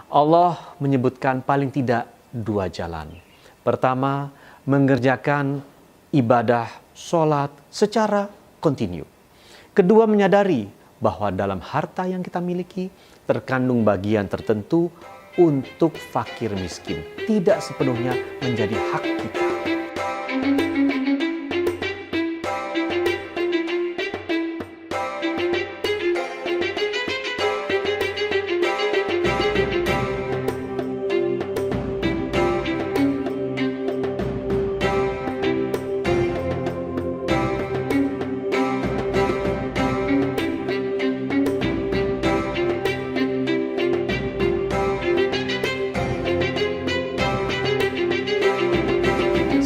Allah menyebutkan paling tidak dua jalan. Pertama, mengerjakan ibadah sholat secara kontinu. Kedua, menyadari bahwa dalam harta yang kita miliki terkandung bagian tertentu untuk fakir miskin. Tidak sepenuhnya menjadi hak kita.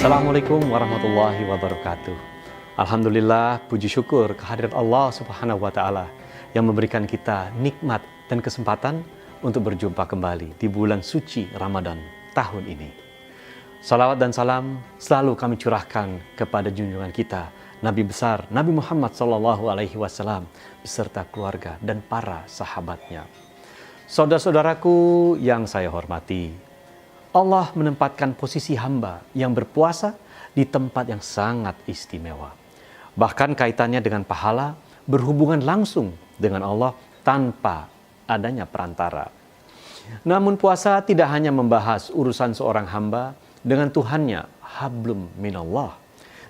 Assalamualaikum warahmatullahi wabarakatuh. Alhamdulillah, puji syukur kehadirat Allah Subhanahu wa Ta'ala yang memberikan kita nikmat dan kesempatan untuk berjumpa kembali di bulan suci Ramadan tahun ini. Salawat dan salam selalu kami curahkan kepada junjungan kita, Nabi besar Nabi Muhammad SAW beserta keluarga dan para sahabatnya. Saudara-saudaraku yang saya hormati, Allah menempatkan posisi hamba yang berpuasa di tempat yang sangat istimewa. Bahkan kaitannya dengan pahala berhubungan langsung dengan Allah tanpa adanya perantara. Namun puasa tidak hanya membahas urusan seorang hamba dengan Tuhannya, hablum minallah.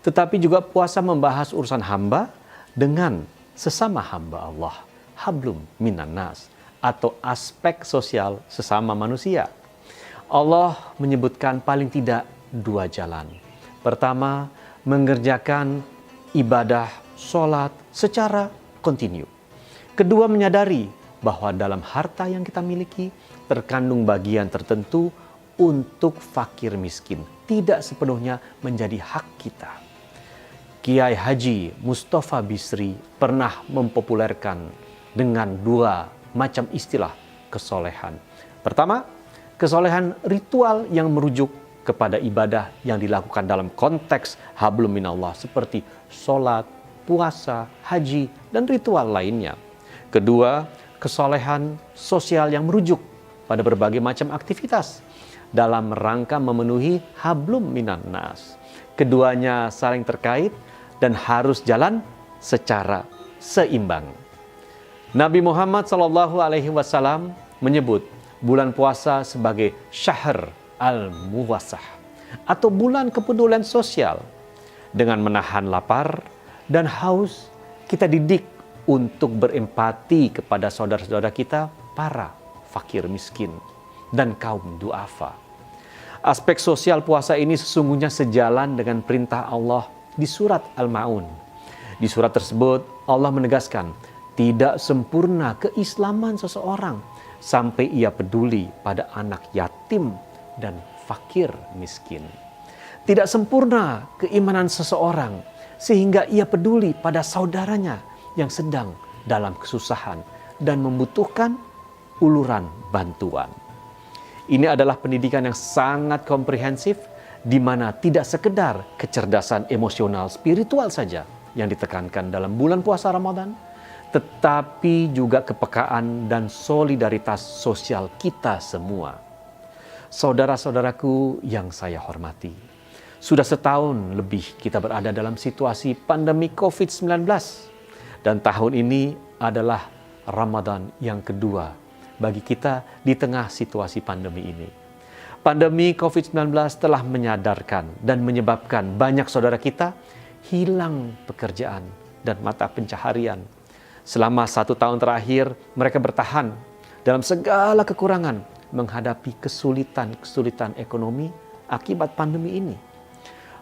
Tetapi juga puasa membahas urusan hamba dengan sesama hamba Allah, hablum minannas, atau aspek sosial sesama manusia. Allah menyebutkan paling tidak dua jalan. Pertama, mengerjakan ibadah sholat secara kontinu. Kedua, menyadari bahwa dalam harta yang kita miliki terkandung bagian tertentu untuk fakir miskin. Tidak sepenuhnya menjadi hak kita. Kiai Haji Mustafa Bisri pernah mempopulerkan dengan dua macam istilah kesolehan. Pertama, kesolehan ritual yang merujuk kepada ibadah yang dilakukan dalam konteks hablum minallah seperti sholat, puasa, haji, dan ritual lainnya. Kedua, kesolehan sosial yang merujuk pada berbagai macam aktivitas dalam rangka memenuhi hablum minannas. Keduanya saling terkait dan harus jalan secara seimbang. Nabi Muhammad SAW menyebut bulan puasa sebagai syahr al-muwasah atau bulan kepedulian sosial. Dengan menahan lapar dan haus, kita didik untuk berempati kepada saudara-saudara kita, para fakir miskin dan kaum duafa. Aspek sosial puasa ini sesungguhnya sejalan dengan perintah Allah di surat Al-Ma'un. Di surat tersebut Allah menegaskan, tidak sempurna keislaman seseorang sampai ia peduli pada anak yatim dan fakir miskin. Tidak sempurna keimanan seseorang sehingga ia peduli pada saudaranya yang sedang dalam kesusahan dan membutuhkan uluran bantuan. Ini adalah pendidikan yang sangat komprehensif di mana tidak sekedar kecerdasan emosional spiritual saja yang ditekankan dalam bulan puasa Ramadan, tetapi juga kepekaan dan solidaritas sosial kita semua. Saudara-saudaraku yang saya hormati, sudah setahun lebih kita berada dalam situasi pandemi COVID-19. Dan tahun ini adalah Ramadan yang kedua bagi kita di tengah situasi pandemi ini. Pandemi COVID-19 telah menyadarkan dan menyebabkan banyak saudara kita hilang pekerjaan dan mata pencaharian. Selama 1 tahun terakhir, mereka bertahan dalam segala kekurangan menghadapi kesulitan ekonomi akibat pandemi ini.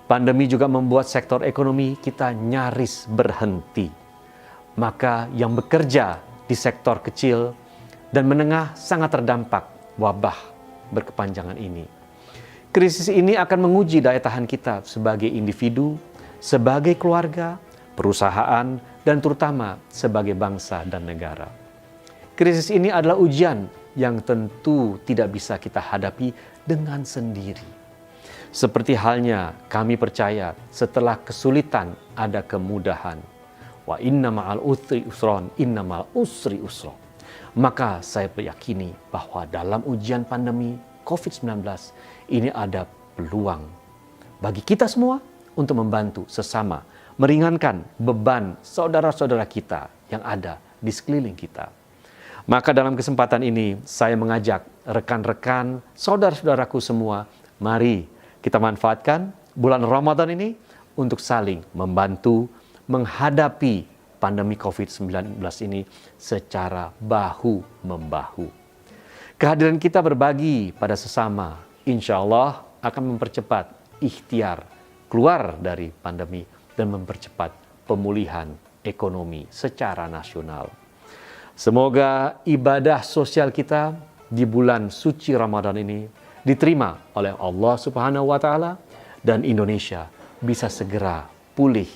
Pandemi juga membuat sektor ekonomi kita nyaris berhenti. Maka yang bekerja di sektor kecil dan menengah sangat terdampak wabah berkepanjangan ini. Krisis ini akan menguji daya tahan kita sebagai individu, sebagai keluarga, perusahaan, dan terutama sebagai bangsa dan negara. Krisis ini adalah ujian yang tentu tidak bisa kita hadapi dengan sendiri. Seperti halnya kami percaya setelah kesulitan ada kemudahan. Wa inna ma'al usri usron, inna ma'al usri usron. Maka saya meyakini bahwa dalam ujian pandemi COVID-19 ini ada peluang bagi kita semua untuk membantu sesama, meringankan beban saudara-saudara kita yang ada di sekeliling kita. Maka dalam kesempatan ini saya mengajak rekan-rekan, saudara-saudaraku semua, mari kita manfaatkan bulan Ramadan ini untuk saling membantu menghadapi pandemi COVID-19 ini secara bahu-membahu. Kehadiran kita berbagi pada sesama, insya Allah akan mempercepat ikhtiar keluar dari pandemi dan mempercepat pemulihan ekonomi secara nasional. Semoga ibadah sosial kita di bulan suci Ramadan ini diterima oleh Allah Subhanahu wa Ta'ala dan Indonesia bisa segera pulih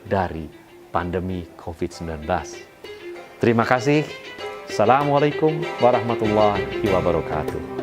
dari pandemi COVID-19. Terima kasih. Assalamualaikum warahmatullahi wabarakatuh.